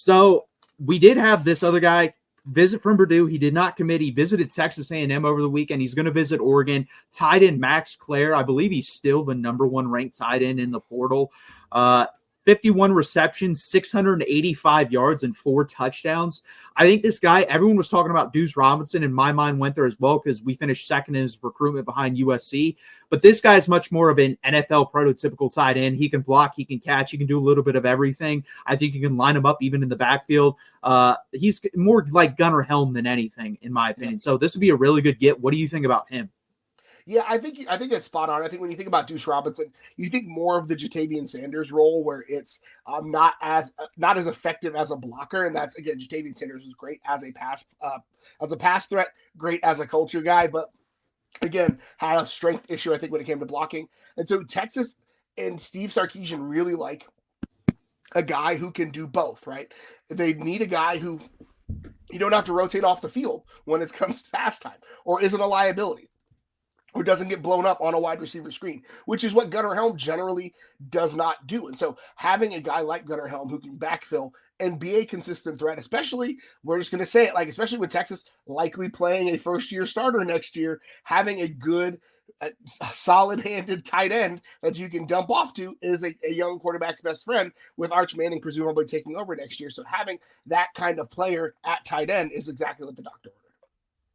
So we did have this other guy visit from Purdue. He did not commit. He visited Texas A&M over the weekend. He's going to visit Oregon. Tight end Max Clare. I believe he's still the number one ranked tight end in the portal. 51 receptions, 685 yards, and 4 touchdowns. I think this guy, everyone was talking about Deuce Robinson, and my mind went there as well because we finished second in his recruitment behind USC. But this guy is much more of an NFL prototypical tight end. He can block, he can catch, he can do a little bit of everything. I think you can line him up even in the backfield. He's more like Gunnar Helm than anything, in my opinion. So this would be a really good get. What do you think about him? Yeah, I think that's spot on. I think when you think about Deuce Robinson, you think more of the Jatavian Sanders role, where it's not as effective as a blocker, and that's again Jatavian Sanders is great as a pass threat, great as a culture guy, but again had a strength issue I think when it came to blocking. And so Texas and Steve Sarkisian really like a guy who can do both. Right? They need a guy who you don't have to rotate off the field when it comes to pass time, or isn't a liability, who doesn't get blown up on a wide receiver screen, which is what Gunnar Helm generally does not do. And so having a guy like Gunnar Helm who can backfill and be a consistent threat, especially, we're just going to say it, like, especially with Texas likely playing a first-year starter next year, having a good, solid-handed tight end that you can dump off to is a young quarterback's best friend, with Arch Manning presumably taking over next year. So having that kind of player at tight end is exactly what the doctor ordered.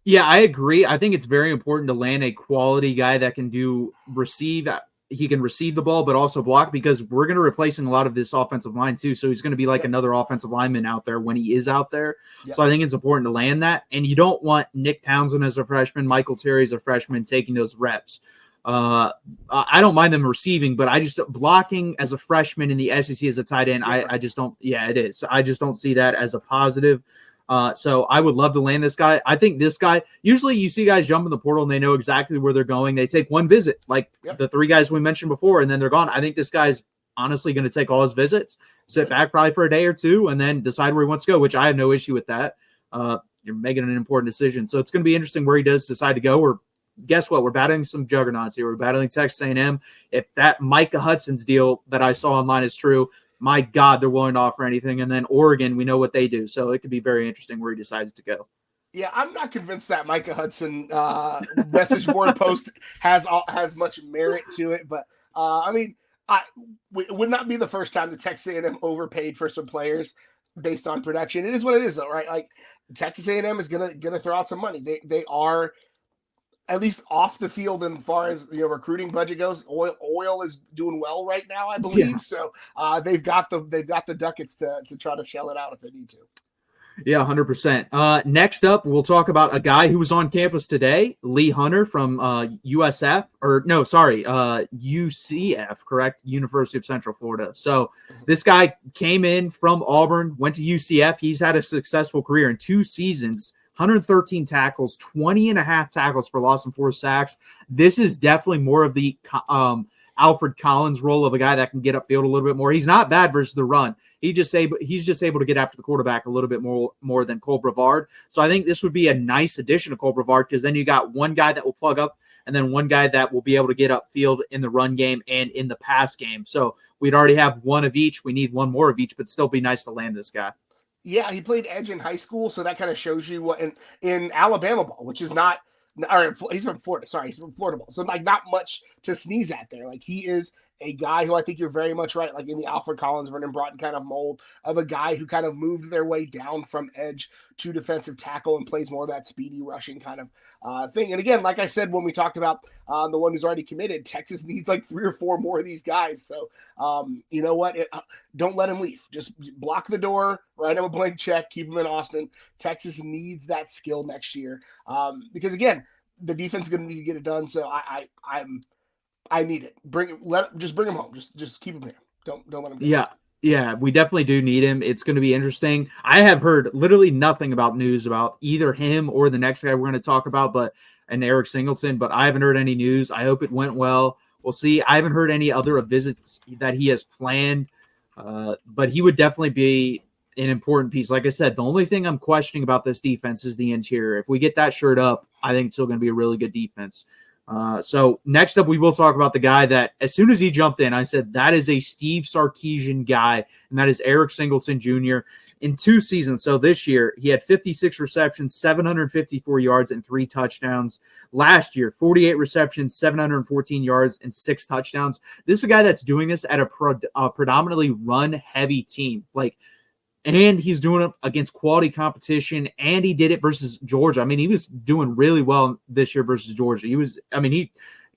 Yeah, I agree. I think it's very important to land a quality guy that can receive. He can receive the ball, but also block, because we're going to replacing a lot of this offensive line too. So he's going to be like another offensive lineman out there when he is out there. Yep. So I think it's important to land that. And you don't want Nick Townsend as a freshman, Michael Terry as a freshman, taking those reps. I don't mind them receiving, but I just blocking as a freshman in the SEC as a tight end. I just don't. Yeah, it is. I just don't see that as a positive. So I would love to land this guy. I think this guy, usually you see guys jump in the portal and they know exactly where they're going. They take one visit, like the 3 guys we mentioned before, and then they're gone. I think this guy's honestly going to take all his visits, sit back probably for a day or 2, and then decide where he wants to go, which I have no issue with that. You're making an important decision. So it's going to be interesting where he does decide to go. Or guess what? We're battling some juggernauts here. We're battling Texas A&M. If that Micah Hudson's deal that I saw online is true, my God, they're willing to offer anything. And then Oregon, we know what they do. So it could be very interesting where he decides to go. Yeah, I'm not convinced that Micah Hudson message board post has much merit to it. But, I mean, it would not be the first time that Texas A&M overpaid for some players based on production. It is what it is, though, right? Like, Texas A&M is gonna throw out some money. They are at least off the field, as far as recruiting budget goes. Oil is doing well right now, I believe. Yeah. So they've got the ducats to try to shell it out if they need to. Yeah, 100%. Next up, we'll talk about a guy who was on campus today, Lee Hunter from UCF, correct? University of Central Florida. So this guy came in from Auburn, went to UCF. He's had a successful career in 2 seasons. 113 tackles, 20 and a half tackles for loss and 4 sacks. This is definitely more of the Alfred Collins role of a guy that can get upfield a little bit more. He's not bad versus the run. He's just able to get after the quarterback a little bit more than Cole Brevard. So I think this would be a nice addition to Cole Brevard, because then you got one guy that will plug up and then one guy that will be able to get upfield in the run game and in the pass game. So we'd already have one of each. We need one more of each, but still be nice to land this guy. Yeah, he played edge in high school, so that kind of shows you what in Alabama ball, which is not, or he's from Florida. Sorry, he's from Florida ball, so like not much to sneeze at there. Like, he is a guy who, I think you're very much right, like in the Alfred Collins, Vernon Broughton kind of mold of a guy who kind of moved their way down from edge to defensive tackle and plays more of that speedy rushing kind of thing. And again, like I said, when we talked about the one who's already committed, Texas needs like 3 or 4 more of these guys. So you know what? Don't let him leave. Just block the door, write him a blank check, keep him in Austin. Texas needs that skill next year because, again, the defense is going to need to get it done. So I need it. Just bring him home. Just keep him here. Don't let him go. Yeah, we definitely do need him. It's going to be interesting. I have heard literally nothing about news about either him or the next guy we're going to talk about, and Eric Singleton, but I haven't heard any news. I hope it went well. We'll see. I haven't heard any other visits that he has planned, but he would definitely be an important piece. Like I said, the only thing I'm questioning about this defense is the interior. If we get that shirt up, I think it's still going to be a really good defense. So next up, we will talk about the guy that, as soon as he jumped in, I said that is a Steve Sarkisian guy, and that is Eric Singleton Jr. in 2 seasons. So this year, he had 56 receptions, 754 yards, and 3 touchdowns. Last year, 48 receptions, 714 yards, and 6 touchdowns. This is a guy that's doing this at a predominantly run-heavy team. And he's doing it against quality competition, and he did it versus Georgia. I mean, he was doing really well this year versus Georgia. He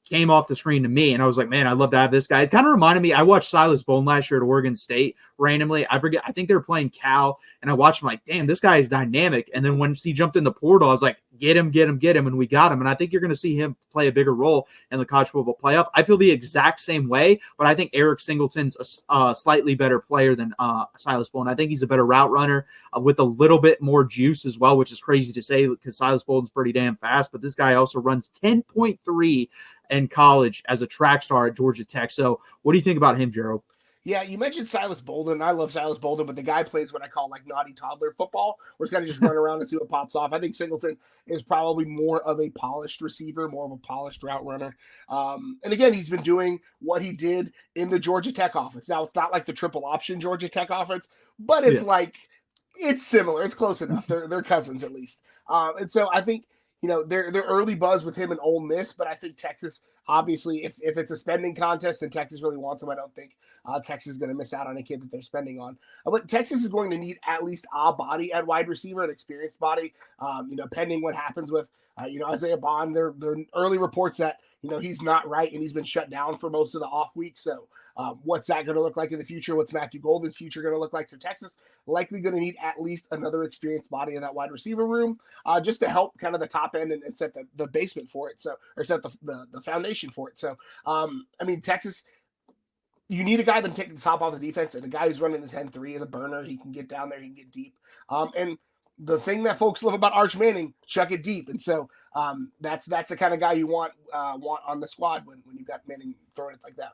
came off the screen to me, and I was like, man, I'd love to have this guy. It kind of reminded me, I watched Silas Bowden last year at Oregon State randomly. I think they were playing Cal, and I watched him like, damn, this guy is dynamic. And then when he jumped in the portal, I was like, get him, and we got him. And I think you're going to see him play a bigger role in the college football playoff. I feel the exact same way, but I think Eric Singleton's a slightly better player than Silas Bowden. I think he's a better route runner with a little bit more juice as well, which is crazy to say because Silas Bowden's pretty damn fast, but this guy also runs 10.3 in college as a track star at Georgia Tech. So what do you think about him, Gerald? Yeah, you mentioned Silas Bolden. I love Silas Bolden, but the guy plays what I call like naughty toddler football, where he's got to just run around and see what pops off. I think Singleton is probably more of a polished receiver, more of a polished route runner. And again, he's been doing what he did in the Georgia Tech offense. Now, it's not like the triple option Georgia Tech offense, but it's it's similar. It's close enough. They're cousins at least. And so I think, they're early buzz with him and Ole Miss, but I think Texas, obviously, if it's a spending contest and Texas really wants him, I don't think Texas is going to miss out on a kid that they're spending on. But Texas is going to need at least a body at wide receiver, an experienced body, pending what happens with, Isaiah Bond. There are early reports that, he's not right and he's been shut down for most of the off week. So what's that going to look like in the future? What's Matthew Golden's future going to look like? So Texas likely going to need at least another experienced body in that wide receiver room just to help kind of the top end and set the basement for it. Or set the foundation for it. So, Texas, you need a guy that can take the top off the defense, and a guy who's running a 10-3 is a burner. He can get down there, he can get deep. And the thing that folks love about Arch Manning, chuck it deep. And so that's the kind of guy you want on the squad when you got Manning throwing it like that.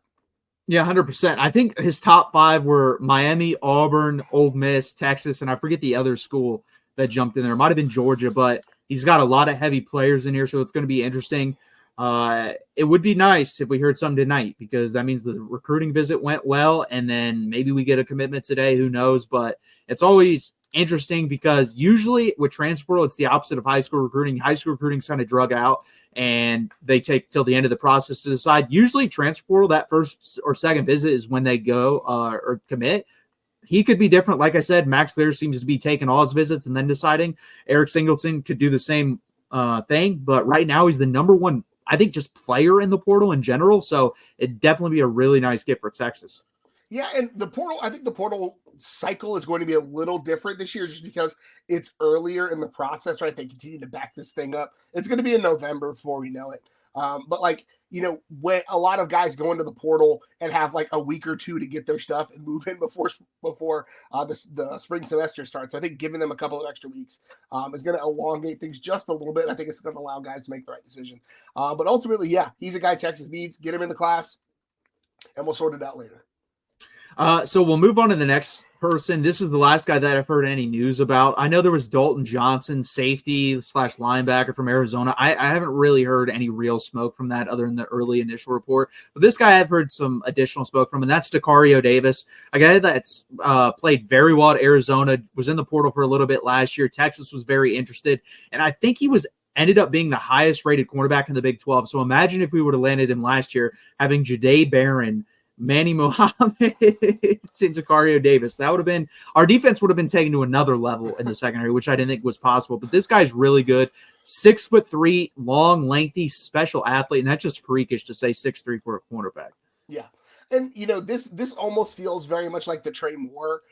Yeah, 100%. I think his top 5 were Miami, Auburn, Ole Miss, Texas, and I forget the other school that jumped in there. It might have been Georgia, but he's got a lot of heavy players in here, so it's going to be interesting. It would be nice if we heard something tonight because that means the recruiting visit went well, and then maybe we get a commitment today. Who knows? But it's always interesting because usually with transfer portal, it's the opposite of high school recruiting. High school recruiting is kind of drug out, and they take till the end of the process to decide. Usually transfer portal, that first or second visit is when they go or commit. He could be different. Like I said, Max Lear seems to be taking all his visits and then deciding. Eric Singleton could do the same thing, but right now he's the number one, I think, just player in the portal in general. So it'd definitely be a really nice get for Texas. Yeah, and I think the portal cycle is going to be a little different this year just because it's earlier in the process, right? They continue to back this thing up. It's going to be in November before we know it. But when a lot of guys go into the portal and have like a week or two to get their stuff and move in before the spring semester starts. So I think giving them a couple of extra weeks is going to elongate things just a little bit. I think it's going to allow guys to make the right decision. But ultimately, yeah, he's a guy Texas needs. Get him in the class, and we'll sort it out later. So we'll move on to the next person. This is the last guy that I've heard any news about. I know there was Dalton Johnson, safety / linebacker from Arizona. I haven't really heard any real smoke from that other than the early initial report. But this guy I've heard some additional smoke from, and that's Tacario Davis, a guy that's played very well at Arizona, was in the portal for a little bit last year. Texas was very interested, and I think he ended up being the highest rated cornerback in the Big 12. So imagine if we would have landed him last year, having Jahdae Barron, Manny Mohammed, Tacario Davis. That would have been, our defense would have been taken to another level in the secondary, which I didn't think was possible. But this guy's really good. 6'3", long, lengthy, special athlete, and that's just freakish to say 6'3" for a cornerback. Yeah. And, this almost feels very much like the Trey Moore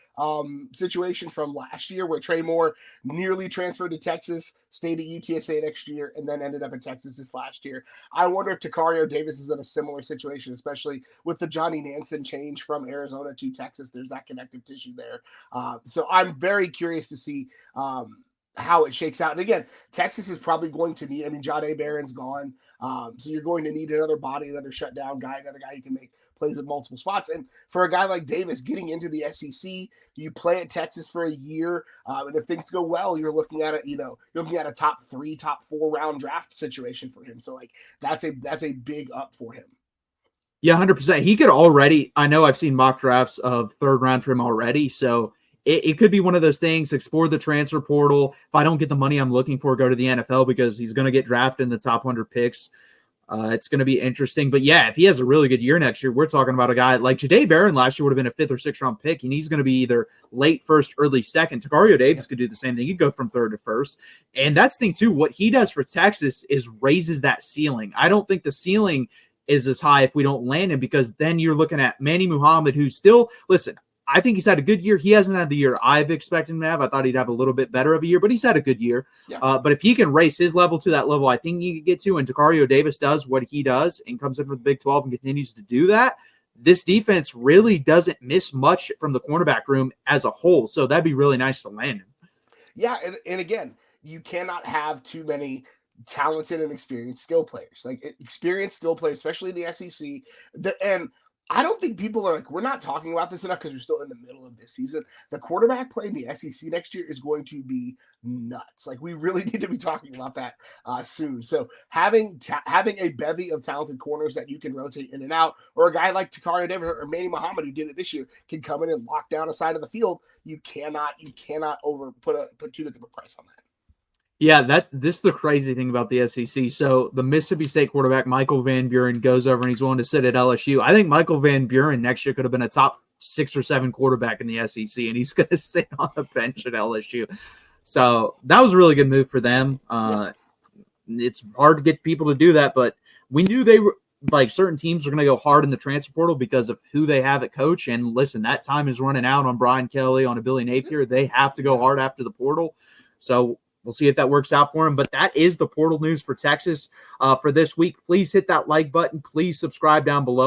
situation from last year, where Trey Moore nearly transferred to Texas, stayed at UTSA next year, and then ended up in Texas this last year. I wonder if Tacario Davis is in a similar situation, especially with the Johnny Nansen change from Arizona to Texas. There's that connective tissue there. So I'm very curious to see how it shakes out. And again, Texas is probably going to need, Jahdae Barron's gone. So you're going to need another body, another shutdown guy, another guy who can make plays at multiple spots. And for a guy like Davis getting into the SEC, you play at Texas for a year. And if things go well, you're looking at it, you're looking at a top 3, top 4 round draft situation for him. So that's a big up for him. Yeah, 100%. He could already, I know I've seen mock drafts of 3rd round for him already. So it could be one of those things. Explore the transfer portal. If I don't get the money I'm looking for, go to the NFL because he's going to get drafted in the top 100 picks. It's going to be interesting. But yeah, if he has a really good year next year, we're talking about a guy like Jahdae Barron last year would have been a 5th or 6th round pick, and he's going to be either late first, early second. Tacario Davis could do the same thing. He'd go from 3rd to 1st. And that's the thing, too. What he does for Texas is raises that ceiling. I don't think the ceiling is as high if we don't land him, because then you're looking at Manny Muhammad, who's still, listen, I think he's had a good year. He hasn't had the year I've expected him to have. I thought he'd have a little bit better of a year, but he's had a good year. Yeah. But if he can raise his level to that level I think he can get to, and Tacario Davis does what he does and comes in for the Big 12 and continues to do that, this defense really doesn't miss much from the cornerback room as a whole. So that'd be really nice to land him. Yeah, and again, you cannot have too many talented and experienced skill players. Like experienced skill players, especially in the SEC. And I don't think people are like, we're not talking about this enough because we're still in the middle of this season. The quarterback play in the SEC next year is going to be nuts. Like we really need to be talking about that soon. So having a bevy of talented corners that you can rotate in and out, or a guy like Tacario Davis or Manny Muhammad who did it this year can come in and lock down a side of the field. You cannot put too big of a price on that. Yeah, this is the crazy thing about the SEC. So the Mississippi State quarterback, Michael Van Buren, goes over and he's willing to sit at LSU. I think Michael Van Buren next year could have been a top 6 or 7 quarterback in the SEC, and he's going to sit on the bench at LSU. So that was a really good move for them. It's hard to get people to do that, but we knew they were like certain teams are going to go hard in the transfer portal because of who they have at coach. And listen, that time is running out on Brian Kelly, on a Billy Napier. They have to go hard after the portal. So we'll see if that works out for him. But that is the portal news for Texas for this week. Please hit that like button. Please subscribe down below.